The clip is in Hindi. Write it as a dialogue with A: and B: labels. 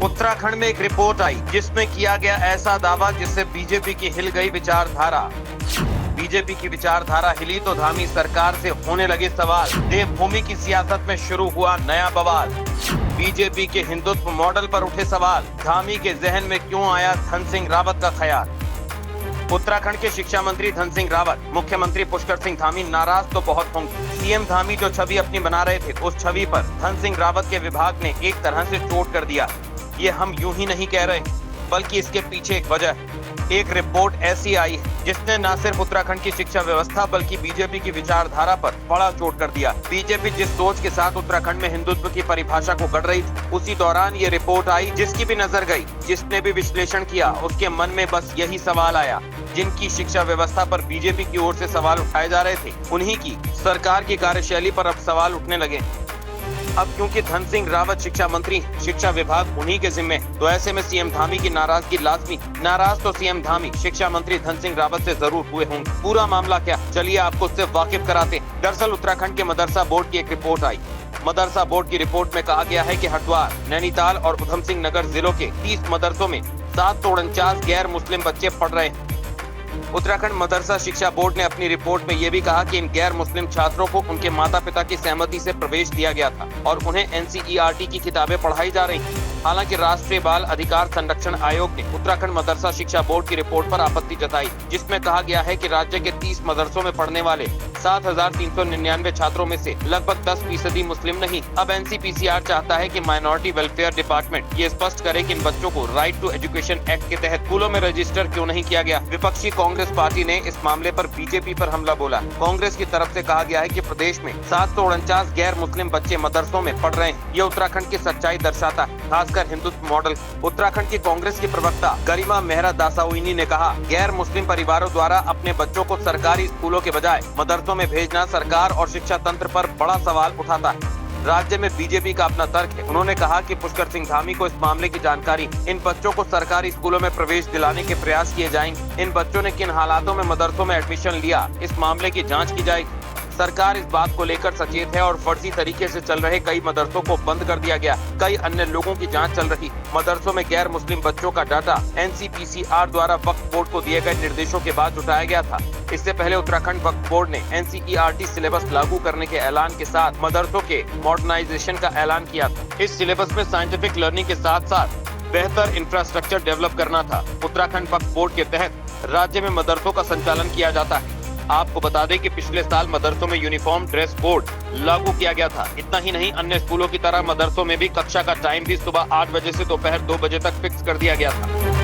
A: उत्तराखंड में एक रिपोर्ट आई जिसमें किया गया ऐसा दावा जिससे बीजेपी की हिल गई विचारधारा। बीजेपी की विचारधारा हिली तो धामी सरकार से होने लगे सवाल। देवभूमि की सियासत में शुरू हुआ नया बवाल। बीजेपी के हिंदुत्व मॉडल पर उठे सवाल। धामी के जहन में क्यों आया धन सिंह रावत का ख्याल। उत्तराखंड के शिक्षा मंत्री धन सिंह रावत, मुख्यमंत्री पुष्कर सिंह धामी नाराज तो बहुत होंगे। सीएम धामी जो छवि अपनी बना रहे थे, उस छवि पर धन सिंह रावत के विभाग ने एक तरह से चोट कर दिया। ये हम यूं ही नहीं कह रहे, बल्कि इसके पीछे एक वजह है। एक रिपोर्ट ऐसी आई है जिसने न सिर्फ उत्तराखंड की शिक्षा व्यवस्था बल्कि बीजेपी की विचारधारा पर बड़ा चोट कर दिया। बीजेपी जिस सोच के साथ उत्तराखंड में हिंदुत्व की परिभाषा को गढ़ रही थी, उसी दौरान ये रिपोर्ट आई जिसकी भी नजर गई, जिसने भी विश्लेषण किया, उसके मन में बस यही सवाल आया। जिनकी शिक्षा व्यवस्था पर बीजेपी की ओर से सवाल उठाए जा रहे थे, उन्हीं की सरकार की कार्यशैली पर अब सवाल उठने लगे। अब क्योंकि धन सिंह रावत शिक्षा मंत्री, शिक्षा विभाग उन्हीं के जिम्मे, तो ऐसे में सीएम धामी की नाराजगी लाजमी। नाराज तो सीएम धामी शिक्षा मंत्री धन सिंह रावत से जरूर हुए होंगे। पूरा मामला क्या, चलिए आपको उससे वाकिफ कराते। दरअसल उत्तराखंड के मदरसा बोर्ड की एक रिपोर्ट आई। मदरसा बोर्ड की रिपोर्ट में कहा गया है कि हरिद्वार, नैनीताल और उधम सिंह नगर जिलों के 30 मदरसों में 749 गैर मुस्लिम बच्चे पढ़ रहे हैं। उत्तराखंड मदरसा शिक्षा बोर्ड ने अपनी रिपोर्ट में ये भी कहा कि इन गैर मुस्लिम छात्रों को उनके माता पिता की सहमति से प्रवेश दिया गया था और उन्हें एनसीईआरटी की किताबें पढ़ाई जा रही हैं। हालांकि राष्ट्रीय बाल अधिकार संरक्षण आयोग ने उत्तराखंड मदरसा शिक्षा बोर्ड की रिपोर्ट पर आपत्ति जताई, जिसमें कहा गया है कि राज्य के 30 मदरसों में पढ़ने वाले 7,399 छात्रों में से लगभग 10% मुस्लिम नहीं। अब एनसीपीसीआर चाहता है कि माइनॉरिटी वेलफेयर डिपार्टमेंट ये स्पष्ट करे कि इन बच्चों को राइट टू एजुकेशन एक्ट के तहत स्कूलों में रजिस्टर क्यों नहीं किया गया। विपक्षी कांग्रेस पार्टी ने इस मामले पर बीजेपी पर हमला बोला। कांग्रेस की तरफ से कहा गया है कि प्रदेश में 749 गैर मुस्लिम बच्चे मदरसों में पढ़ रहे हैं। ये उत्तराखंड की सच्चाई दर्शाता है, खासकर हिंदुत्व मॉडल। उत्तराखंड की कांग्रेस की प्रवक्ता गरिमा मेहरा दासाउइनी ने कहा, गैर मुस्लिम परिवारों द्वारा अपने बच्चों को सरकारी स्कूलों के बजाय मदरसों में भेजना सरकार और शिक्षा तंत्र पर बड़ा सवाल उठाता है। राज्य में बीजेपी का अपना तर्क है। उन्होंने कहा कि पुष्कर सिंह धामी को इस मामले की जानकारी, इन बच्चों को सरकारी स्कूलों में प्रवेश दिलाने के प्रयास किए जाएंगे। इन बच्चों ने किन हालातों में मदरसों में एडमिशन लिया, इस मामले की जांच की जाएगी। सरकार इस बात को लेकर सचेत है और फर्जी तरीके से चल रहे कई मदरसों को बंद कर दिया गया। कई अन्य लोगों की जांच चल रही। मदरसों में गैर मुस्लिम बच्चों का डाटा एनसीपीसीआर द्वारा वक्फ बोर्ड को दिए गए निर्देशों के बाद जुटाया गया था। इससे पहले उत्तराखंड वक्फ बोर्ड ने एनसीईआरटी सिलेबस लागू करने के ऐलान के साथ मदरसों के मॉडर्नाइजेशन का ऐलान किया था। इस सिलेबस में साइंटिफिक लर्निंग के साथ साथ बेहतर इंफ्रास्ट्रक्चर डेवलप करना था। उत्तराखंड वक्फ बोर्ड के तहत राज्य में मदरसों का संचालन किया जाता है। आपको बता दें कि पिछले साल मदरसों में यूनिफॉर्म ड्रेस कोड लागू किया गया था। इतना ही नहीं, अन्य स्कूलों की तरह मदरसों में भी कक्षा का टाइम भी सुबह 8 बजे से दोपहर 2 बजे तक फिक्स कर दिया गया था।